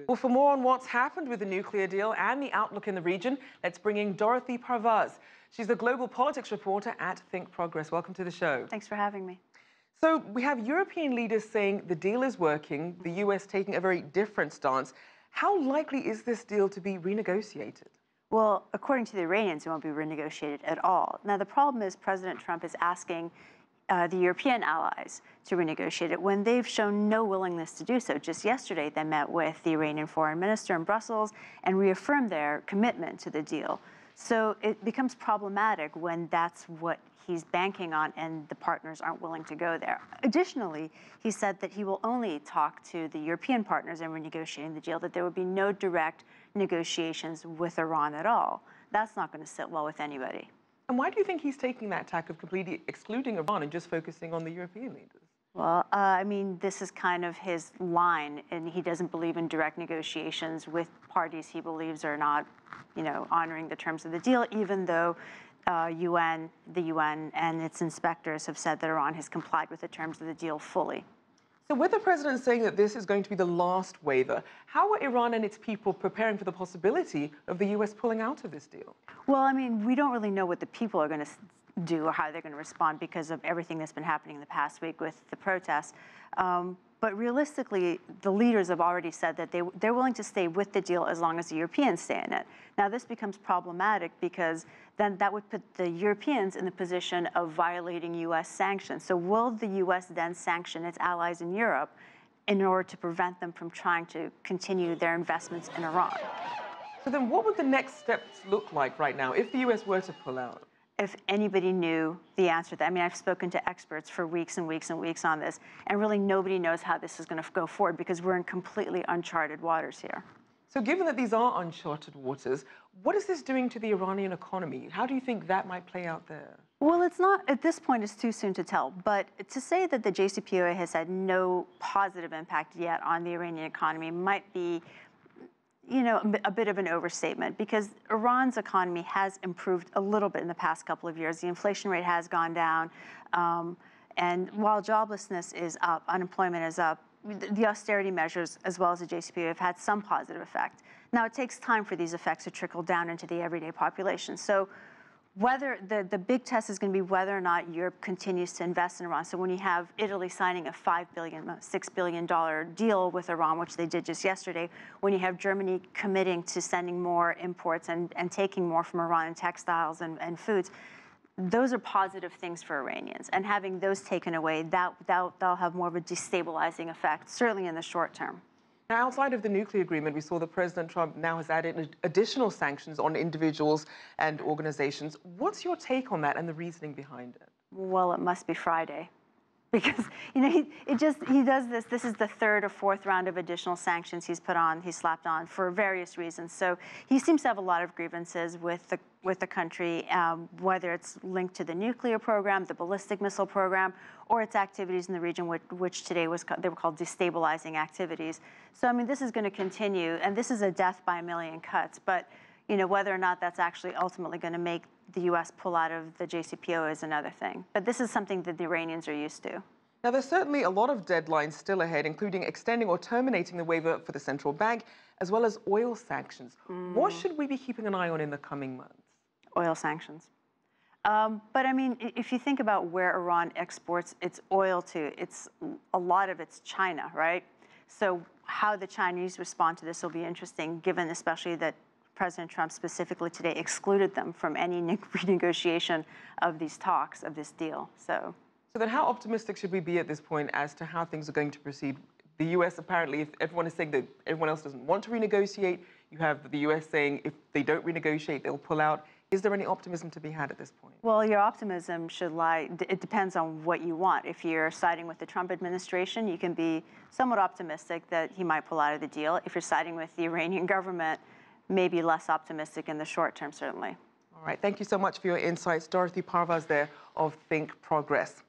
Well, for more on what's happened with the nuclear deal and the outlook in the region, let's bring in Dorothy Parvaz. She's the global politics reporter at ThinkProgress. Welcome to the show. Thanks for having me. So we have European leaders saying the deal is working, the US taking a very different stance. How likely is this deal to be renegotiated? Well, according to the Iranians, it won't be renegotiated at all. Now, the problem is President Trump is asking the European allies to renegotiate it when they've shown no willingness to do so. Just yesterday, they met with the Iranian foreign minister in Brussels and reaffirmed their commitment to the deal. So it becomes problematic when that's what he's banking on and the partners aren't willing to go there. Additionally, he said that he will only talk to the European partners in renegotiating the deal, that there would be no direct negotiations with Iran at all. That's not going to sit well with anybody. And why do you think he's taking that tack of completely excluding Iran and just focusing on the European leaders? Well, I mean, this is kind of his line, and he doesn't believe in direct negotiations with parties he believes are not, honoring the terms of the deal, even though the UN and its inspectors have said that Iran has complied with the terms of the deal fully. So with the president saying that this is going to be the last waiver, how are Iran and its people preparing for the possibility of the US pulling out of this deal? Well, I mean, we don't really know what the people are going to do or how they're going to respond because of everything that's been happening in the past week with the protests. But realistically, the leaders have already said that they're willing to stay with the deal as long as the Europeans stay in it. Now, this becomes problematic because then that would put the Europeans in the position of violating U.S. sanctions. So will the U.S. then sanction its allies in Europe in order to prevent them from trying to continue their investments in Iran? So then what would the next steps look like right now if the U.S. were to pull out? If anybody knew the answer to that. I mean, I've spoken to experts for weeks and weeks and weeks on this, and really nobody knows how this is going to go forward because we're in completely uncharted waters here. So given that these are uncharted waters, what is this doing to the Iranian economy? How do you think that might play out there? Well, it's not, at this point, it's too soon to tell. But to say that the JCPOA has had no positive impact yet on the Iranian economy might be a bit of an overstatement because Iran's economy has improved a little bit in the past couple of years. The inflation rate has gone down. And while joblessness is up, unemployment is up, the austerity measures, as well as the JCPOA, have had some positive effect. Now, it takes time for these effects to trickle down into the everyday population. So whether the big test is going to be whether or not Europe continues to invest in Iran. So when you have Italy signing a $6 billion deal with Iran, which they did just yesterday, when you have Germany committing to sending more imports and taking more from Iran in textiles and foods, those are positive things for Iranians. And having those taken away, that'll have more of a destabilizing effect, certainly in the short term. Now, outside of the nuclear agreement, we saw that President Trump now has added additional sanctions on individuals and organizations. What's your take on that and the reasoning behind it? Well, it must be Friday. Because, he does this. This is the third or fourth round of additional sanctions he's slapped on for various reasons. So he seems to have a lot of grievances with the country, whether it's linked to the nuclear program, the ballistic missile program, or its activities in the region, which today they were called destabilizing activities. So, I mean, this is going to continue, and this is a death by a million cuts. But, whether or not that's actually ultimately going to make the U.S. pull out of the JCPOA is another thing. But this is something that the Iranians are used to. Now, there's certainly a lot of deadlines still ahead, including extending or terminating the waiver for the central bank, as well as oil sanctions. What should we be keeping an eye on in the coming months? Oil sanctions. But, I mean, if you think about where Iran exports its oil to, a lot of it's China, right? So how the Chinese respond to this will be interesting, given especially that President Trump specifically today excluded them from any renegotiation of these talks, of this deal. So then how optimistic should we be at this point as to how things are going to proceed? The U.S. apparently, if everyone is saying that everyone else doesn't want to renegotiate, you have the U.S. saying if they don't renegotiate, they'll pull out. Is there any optimism to be had at this point? Well, your optimism should lie, it depends on what you want. If you're siding with the Trump administration, you can be somewhat optimistic that he might pull out of the deal. If you're siding with the Iranian government, maybe less optimistic in the short term, certainly. All right. Thank you so much for your insights. Dorothy Parvaz there of ThinkProgress.